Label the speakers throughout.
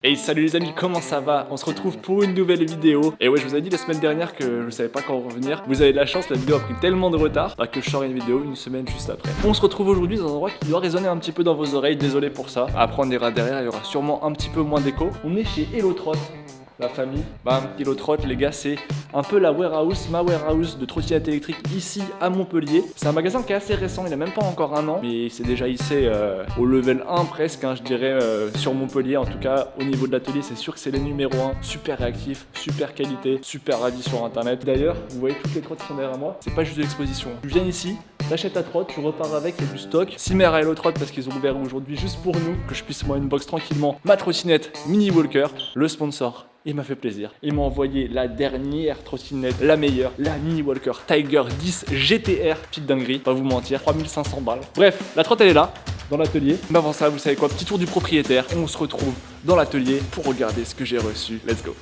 Speaker 1: Hey salut les amis, comment ça va? On se retrouve pour une nouvelle vidéo. Et ouais, je vous ai dit la semaine dernière que je savais pas quand revenir. Vous avez de la chance, la vidéo a pris tellement de retard que je sors une vidéo une semaine juste après. On se retrouve aujourd'hui dans un endroit qui doit résonner un petit peu dans vos oreilles, désolé pour ça. Après on ira derrière, il y aura sûrement un petit peu moins d'écho. On est chez Hellotrot, la famille. Bam, Hellotrot les gars, c'est un peu la warehouse, ma warehouse de trottinettes électriques ici à Montpellier. C'est un magasin qui est assez récent, il a même pas encore un an, mais c'est déjà hissé au level 1 presque, je dirais, sur Montpellier. En tout cas, au niveau de l'atelier, c'est sûr que c'est les numéros 1, super réactif, super qualité, super avis sur internet. D'ailleurs, vous voyez toutes les trottes qui sont derrière moi, c'est pas juste de l'exposition. Tu viens ici, t'achètes ta trotte, tu repars avec, il y a du stock. Cimer à Hellotrot parce qu'ils ont ouvert aujourd'hui juste pour nous, que je puisse moi inbox tranquillement ma trottinette Mini Walker, le sponsor. Il m'a fait plaisir. Il m'a envoyé la dernière trottinette, la meilleure, la Mini Walker Tiger 10 GTR. Petite dinguerie, pas vous mentir, 3500 balles. Bref, la trotte elle est là, dans l'atelier. Mais avant ça, vous savez quoi, petit tour du propriétaire. On se retrouve dans l'atelier pour regarder ce que j'ai reçu. Let's go.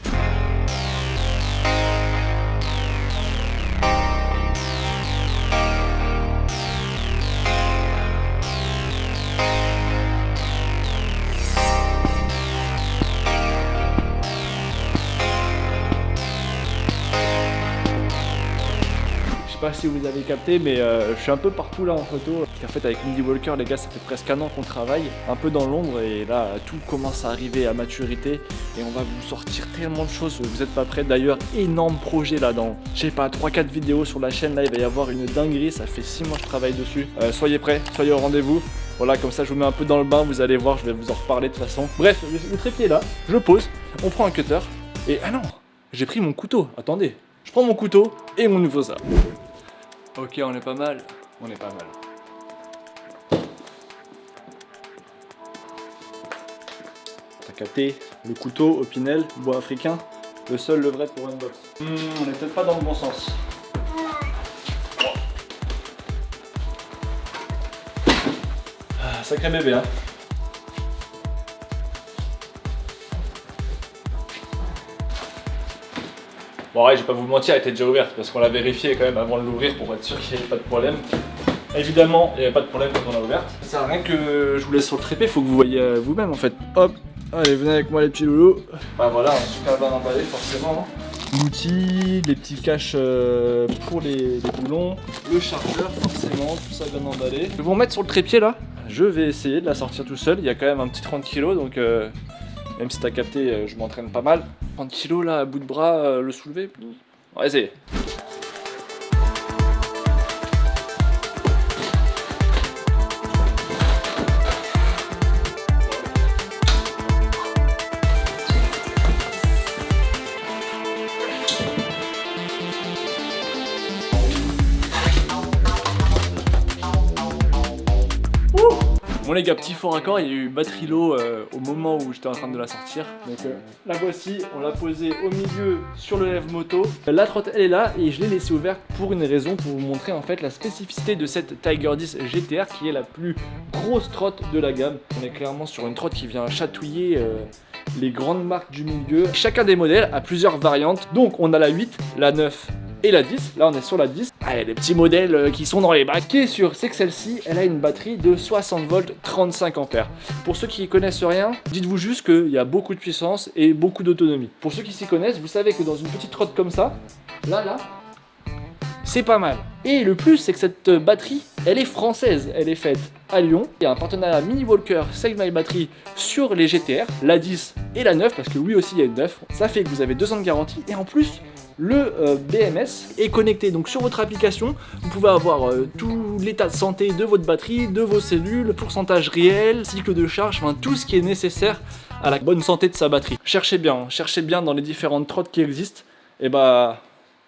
Speaker 1: Je sais pas si vous avez capté, mais je suis un peu partout là en photo. Parce qu'en fait avec Mini Walker les gars, ça fait presque un an qu'on travaille, un peu dans l'ombre, et là tout commence à arriver à maturité et on va vous sortir tellement de choses, vous êtes pas prêts. D'ailleurs, énorme projet là dans, je sais pas, 3-4 vidéos sur la chaîne là, il va y avoir une dinguerie, ça fait 6 mois que je travaille dessus. Soyez prêts, soyez au rendez-vous. Voilà, comme ça je vous mets un peu dans le bain, vous allez voir, je vais vous en reparler de toute façon. Bref, le trépied est là, je pose, on prend un cutter et ah non, j'ai pris mon couteau, attendez. Je prends mon couteau et on ouvre ça. Ok, on est pas mal. On est pas mal. T'as capté, le couteau, Opinel, bois africain, le seul, le vrai pour unbox. On est peut-être pas dans le bon sens. Ah, sacré bébé, hein. Bon ouais, je vais pas vous mentir, elle était déjà ouverte parce qu'on l'a vérifié quand même avant de l'ouvrir pour être sûr qu'il n'y avait pas de problème. Évidemment, il n'y avait pas de problème quand on l'a ouverte. Ça sert à rien que je vous laisse sur le trépied, il faut que vous voyez vous-même en fait. Hop, allez, venez avec moi les petits loulous. Bah voilà, super bien emballé forcément. L'outil, les petits caches pour les boulons, le chargeur forcément, tout ça bien emballé. Je vais vous remettre sur le trépied là. Je vais essayer de la sortir tout seul, il y a quand même un petit 30 kg donc... Même si t'as capté, je m'entraîne pas mal. 30 kg là, à bout de bras, le soulever. On va essayer. Bon les gars, petit fort raccord, il y a eu batterie low au moment où j'étais en train de la sortir. Donc la voici, on l'a posée au milieu sur le lève moto. La trotte elle est là et je l'ai laissée ouverte pour une raison, pour vous montrer en fait la spécificité de cette Tiger 10 GTR qui est la plus grosse trotte de la gamme. On est clairement sur une trotte qui vient chatouiller les grandes marques du milieu. Chacun des modèles a plusieurs variantes. Donc on a la 8, la 9 et la 10, là on est sur la 10. Ah, il y a des petits modèles qui sont dans les bacs. Ce qui est sûr, c'est que celle-ci, elle a une batterie de 60 volts 35 ampères. Pour ceux qui connaissent rien, dites-vous juste qu'il y a beaucoup de puissance et beaucoup d'autonomie. Pour ceux qui s'y connaissent, vous savez que dans une petite trotte comme ça, là, c'est pas mal. Et le plus, c'est que cette batterie, elle est française, elle est faite à Lyon. Il y a un partenariat Mini Walker Save My Battery sur les GTR, la 10 et la 9, parce que oui aussi il y a une 9. Ça fait que vous avez 2 ans de garantie et en plus, le BMS est connecté. Donc sur votre application, vous pouvez avoir tout l'état de santé de votre batterie, de vos cellules, pourcentage réel, cycle de charge, enfin tout ce qui est nécessaire à la bonne santé de sa batterie. Cherchez bien dans les différentes trottes qui existent. Et bah...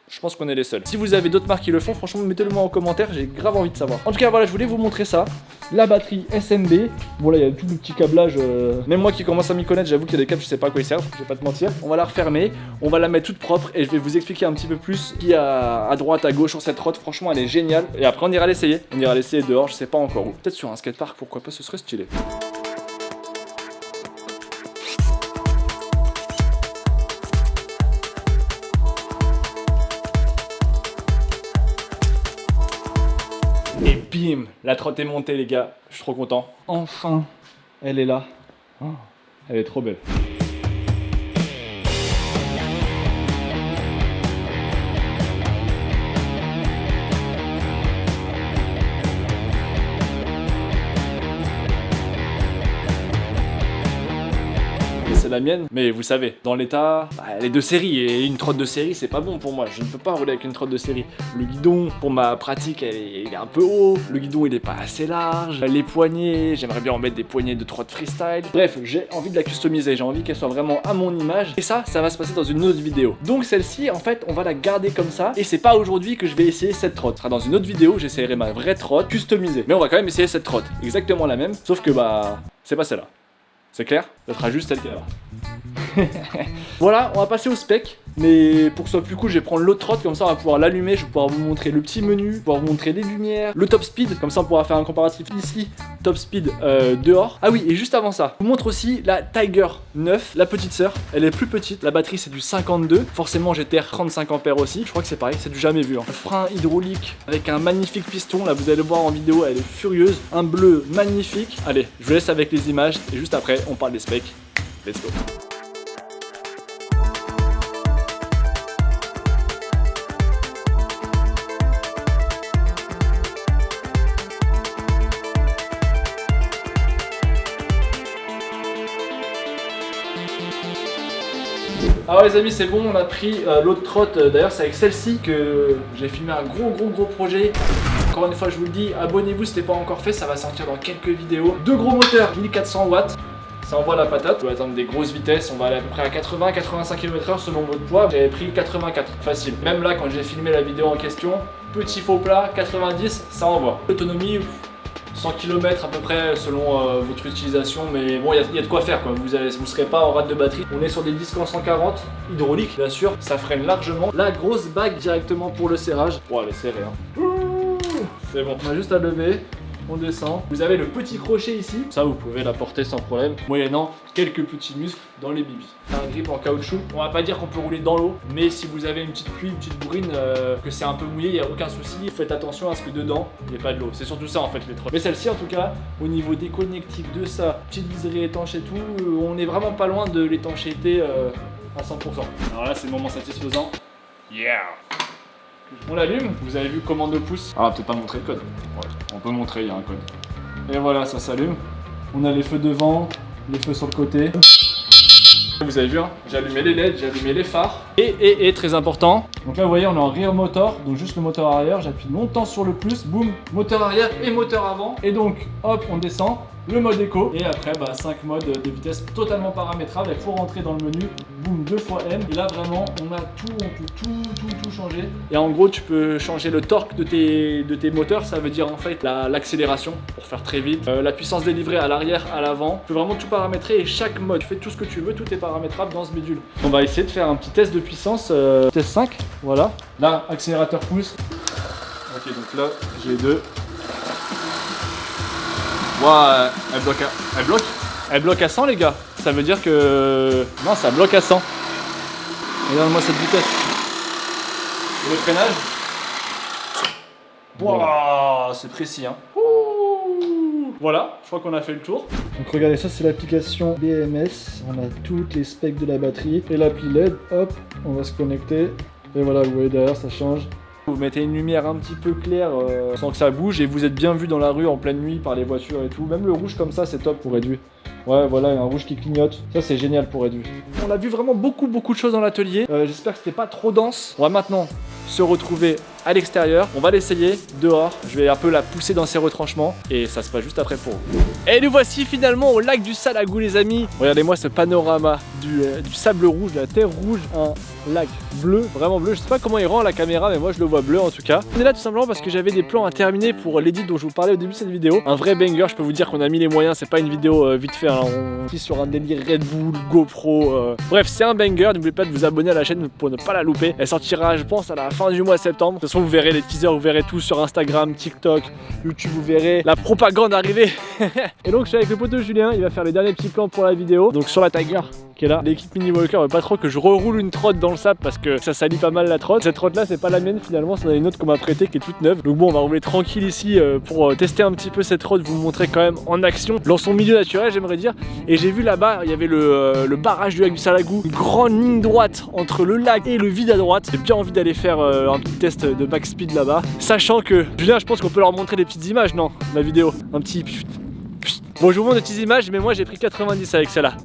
Speaker 1: je pense qu'on est les seuls. Si vous avez d'autres marques qui le font, franchement, mettez-le moi en commentaire, j'ai grave envie de savoir. En tout cas, voilà, je voulais vous montrer ça. La batterie SMB. Bon, là, il y a tout le petit câblage. Même moi qui commence à m'y connaître, j'avoue qu'il y a des câbles, je sais pas à quoi ils servent, je vais pas te mentir. On va la refermer, on va la mettre toute propre et je vais vous expliquer un petit peu plus ce qu'il y a à droite, à gauche sur cette trotte. Franchement, elle est géniale. Et après, on ira l'essayer. On ira l'essayer dehors, je sais pas encore où. Peut-être sur un skatepark, pourquoi pas, ce serait stylé. Et bim, la trotte est montée les gars, je suis trop content. Enfin, elle est là. Oh, elle est trop belle. et c'est la mienne. Mais vous savez, dans l'état, elle est de série et une trotte de série c'est pas bon pour moi. Je ne peux pas rouler avec une trotte de série. Le guidon, pour ma pratique, il est un peu haut. Le guidon il est pas assez large. Les poignées, j'aimerais bien en mettre des poignées de trotte freestyle. Bref, j'ai envie de la customiser. J'ai envie qu'elle soit vraiment à mon image. Et ça va se passer dans une autre vidéo. Donc celle-ci, en fait, on va la garder comme ça. Et c'est pas aujourd'hui que je vais essayer cette trotte. Ce sera dans une autre vidéo. J'essaierai ma vraie trotte customisée. Mais on va quand même essayer cette trotte. Exactement la même. Sauf que c'est pas celle-là. C'est clair? Ça sera juste celle qui est là. Voilà, on va passer au spec. Mais pour que ce soit plus cool, je vais prendre l'autre trotte, comme ça on va pouvoir l'allumer, je vais pouvoir vous montrer le petit menu, pouvoir vous montrer les lumières, le top speed, comme ça on pourra faire un comparatif ici, top speed dehors. Ah oui, et juste avant ça, je vous montre aussi la Tiger 9, la petite sœur, elle est plus petite, la batterie c'est du 52, forcément GTR 35 ampères aussi, je crois que c'est pareil, c'est du jamais vu. Hein. Le frein hydraulique avec un magnifique piston, là vous allez le voir en vidéo, elle est furieuse, un bleu magnifique. Allez, je vous laisse avec les images et juste après on parle des specs. Let's go. Alors les amis, c'est bon, on a pris l'autre trotte. D'ailleurs c'est avec celle-ci que j'ai filmé un gros projet. Encore une fois je vous le dis, abonnez-vous si ce n'est pas encore fait, ça va sortir dans quelques vidéos. Deux gros moteurs, 1400 watts, ça envoie la patate. On va atteindre des grosses vitesses, on va aller à peu près à 80-85 km/h selon votre poids. J'avais pris 84, facile. Même là quand j'ai filmé la vidéo en question, petit faux plat, 90, ça envoie. Autonomie, 100 km à peu près selon votre utilisation, mais bon, il y a de quoi faire quoi. Vous serez pas en rate de batterie. On est sur des disques en 140, hydraulique bien sûr, ça freine largement. La grosse bague directement pour le serrage. Oh, elle est serrée hein. C'est bon, on a juste à lever. On descend. Vous avez le petit crochet ici. Ça, vous pouvez la porter sans problème, moyennant quelques petits muscles dans les bibis. Un grip en caoutchouc. On va pas dire qu'on peut rouler dans l'eau, mais si vous avez une petite pluie, une petite bourrine, que c'est un peu mouillé, il n'y a aucun souci. Faites attention à ce que dedans, il n'y ait pas de l'eau. C'est surtout ça en fait les trottoirs. Mais celle-ci en tout cas, au niveau des connectiques de ça, petite liserie étanche et tout, on est vraiment pas loin de l'étanchéité à 100%. Alors là, c'est le moment satisfaisant. Yeah! On l'allume, vous avez vu commande de pouce. Ah, peut-être pas montrer le code. Ouais, on peut montrer, il y a un code. Et voilà, ça s'allume. On a les feux devant, les feux sur le côté. Vous avez vu, hein, j'ai allumé les LED, j'ai allumé les phares. Et très important, donc là vous voyez on est en rear motor, donc juste le moteur arrière, j'appuie longtemps sur le plus, boum, moteur arrière et moteur avant. Et donc hop, on descend, le mode éco. Et après 5 modes de vitesse totalement paramétrables. Il faut rentrer dans le menu, boum, 2 fois M. Et là vraiment on a tout, on peut tout changer. Et en gros tu peux changer le torque de tes moteurs, ça veut dire en fait l'accélération pour faire très vite, la puissance délivrée à l'arrière, à l'avant. Tu peux vraiment tout paramétrer et chaque mode, tu fais tout ce que tu veux, tout est paramétrable dans ce bidule. On va essayer de faire un petit test de puissance, test 5, voilà. Là, accélérateur pouce. Ok, donc là, j'ai 2. Ouah, elle bloque à 100 les gars. Ça veut dire que... Non, ça bloque à 100. Regarde-moi cette vitesse. Et le freinage. Ouah, c'est précis hein. Voilà, je crois qu'on a fait le tour. Donc regardez, ça c'est l'application BMS. On a toutes les specs de la batterie. Et l'appli LED, hop, on va se connecter. Et voilà, vous voyez derrière, ça change. Vous mettez une lumière un petit peu claire sans que ça bouge et vous êtes bien vu dans la rue en pleine nuit par les voitures et tout. Même le rouge comme ça, c'est top pour réduire. Ouais, voilà, un rouge qui clignote. Ça, c'est génial pour réduire. On a vu vraiment beaucoup de choses dans l'atelier. J'espère que c'était pas trop dense. On va maintenant se retrouver à l'extérieur. On va l'essayer dehors. Je vais un peu la pousser dans ses retranchements et ça se passe juste après pour vous. Et nous voici finalement au lac du Salagou, les amis. Regardez-moi ce panorama du sable rouge, de la terre rouge. Un lac bleu, vraiment bleu. Je sais pas comment il rend la caméra, mais moi je le vois bleu en tout cas. On est là tout simplement parce que j'avais des plans à terminer pour l'édit dont je vous parlais au début de cette vidéo. Un vrai banger, je peux vous dire qu'on a mis les moyens. C'est pas une vidéo vite fait. Hein. On est sur un délire Red Bull, GoPro. Bref, c'est un banger. N'oubliez pas de vous abonner à la chaîne pour ne pas la louper. Elle sortira, je pense, à la fin du mois de septembre. De toute façon, vous verrez les teasers, vous verrez tout sur Instagram, TikTok, YouTube, vous verrez la propagande arriver. Et donc, je suis avec le poteau Julien. Il va faire les derniers petits plans pour la vidéo. Donc, sur la Tiger qui est là. L'équipe Mini Walker veut pas trop que je reroule une trotte dans le sable parce que ça salit pas mal la trotte. Cette trotte là c'est pas la mienne finalement, c'en a une autre qu'on m'a prêtée qui est toute neuve. Donc bon, on va rouler tranquille ici pour tester un petit peu cette trotte, vous montrer quand même en action dans son milieu naturel, j'aimerais dire. Et j'ai vu là-bas, il y avait le barrage du lac du Salagou, une grande ligne droite entre le lac et le vide à droite. J'ai bien envie d'aller faire un petit test de max speed là-bas, sachant que Julien, je pense qu'on peut leur montrer des petites images, non, la vidéo, un petit. Bon, je vous montre des petites images, mais moi j'ai pris 90 avec celle-là.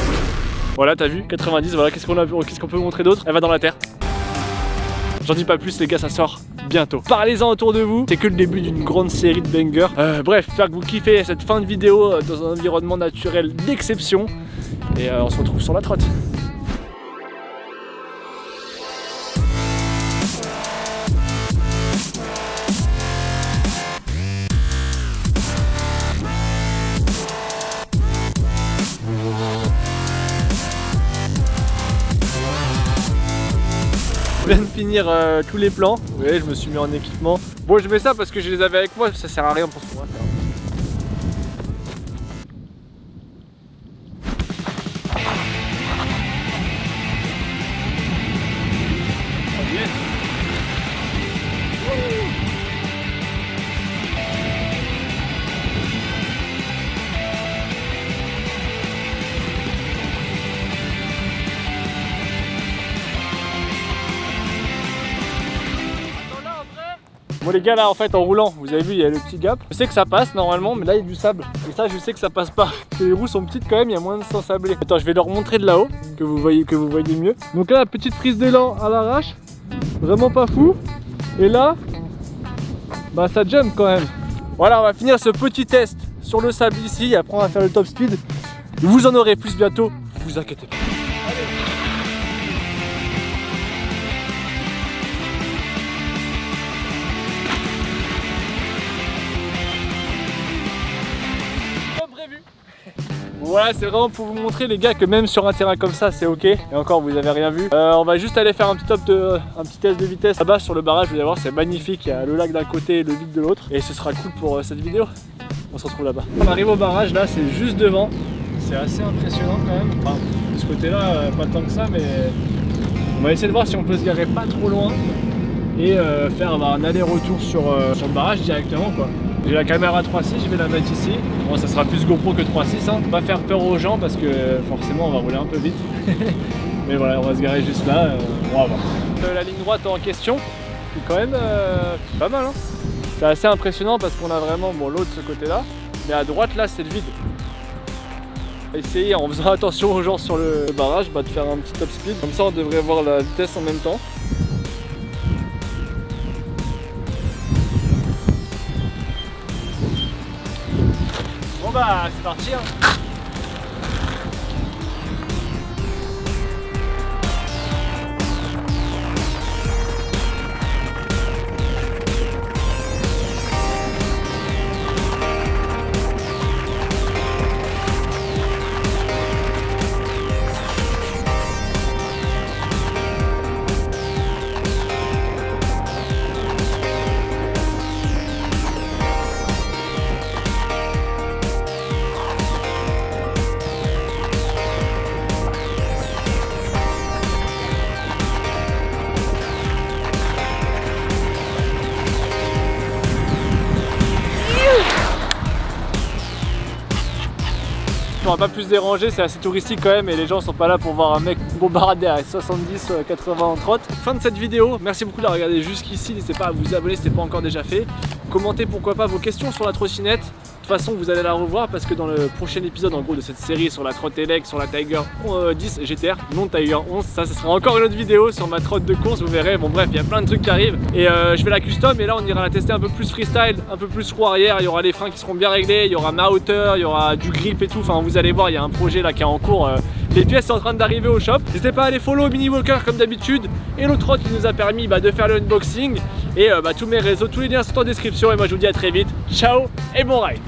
Speaker 1: Voilà, t'as vu, 90, voilà, qu'est-ce qu'on peut montrer d'autre? Elle va dans la terre. J'en dis pas plus les gars, ça sort bientôt. Parlez-en autour de vous, c'est que le début d'une grande série de bangers. Bref, j'espère que vous kiffez cette fin de vidéo dans un environnement naturel d'exception. Et on se retrouve sur la trotte. Je viens de finir tous les plans. Vous voyez, je me suis mis en équipement. Bon, je mets ça parce que je les avais avec moi, ça sert à rien pour ce qu'on va faire. Bon les gars, là en fait en roulant, vous avez vu il y a le petit gap. Je sais que ça passe normalement, mais là il y a du sable. Et ça je sais que ça passe pas. Les roues sont petites quand même, il y a moins de s'ensabler. Attends, je vais leur montrer de là-haut, que vous voyez mieux. Donc là, petite prise d'élan à l'arrache, vraiment pas fou. Et là, bah ça jump quand même. Voilà, on va finir ce petit test sur le sable ici, et après on va faire le top speed. Vous en aurez plus bientôt, vous inquiétez pas. Voilà, c'est vraiment pour vous montrer les gars que même sur un terrain comme ça c'est ok. Et encore vous avez rien vu. On va juste aller faire un petit test de vitesse là-bas sur le barrage. Vous allez voir, c'est magnifique. Il y a le lac d'un côté et le vide de l'autre. Et ce sera cool pour cette vidéo. On se retrouve là-bas. On arrive au barrage, là c'est juste devant. C'est assez impressionnant quand même. Enfin, de ce côté là, pas tant que ça, mais on va essayer de voir si on peut se garer pas trop loin et faire un aller-retour sur le barrage directement quoi. J'ai la caméra 3.6, je vais la mettre ici. Bon, ça sera plus GoPro que 3.6, hein. Pas faire peur aux gens parce que forcément on va rouler un peu vite. Mais voilà, on va se garer juste là, on va voir. La ligne droite en question, c'est quand même pas mal, hein. C'est assez impressionnant parce qu'on a vraiment l'eau de ce côté là, mais à droite là c'est le vide. On va essayer en faisant attention aux gens sur le barrage de faire un petit top speed. Comme ça on devrait voir la vitesse en même temps. Bon bah c'est parti hein. On va pas plus déranger, c'est assez touristique quand même et les gens sont pas là pour voir un mec bombarder à 70-80 en trotte. Fin de cette vidéo, merci beaucoup de la regarder jusqu'ici, n'hésitez pas à vous abonner si ce n'est pas encore déjà fait. Commentez pourquoi pas vos questions sur la trottinette. De toute façon vous allez la revoir parce que dans le prochain épisode en gros de cette série sur la trotte élect, sur la Tiger 10 GTR, non Tiger 11, ça ce sera encore une autre vidéo sur ma trotte de course, vous verrez, bon bref il y a plein de trucs qui arrivent. Et je vais la custom et là on ira la tester un peu plus freestyle, un peu plus roue arrière, il y aura les freins qui seront bien réglés, il y aura ma hauteur, il y aura du grip et tout, enfin vous allez voir il y a un projet là qui est en cours. Les pièces sont en train d'arriver au shop. N'hésitez pas à aller follow Mini Walker comme d'habitude et l'autre trotte qui nous a permis de faire le unboxing. Et tous mes réseaux, tous les liens sont en description et moi je vous dis à très vite. Ciao et bon ride.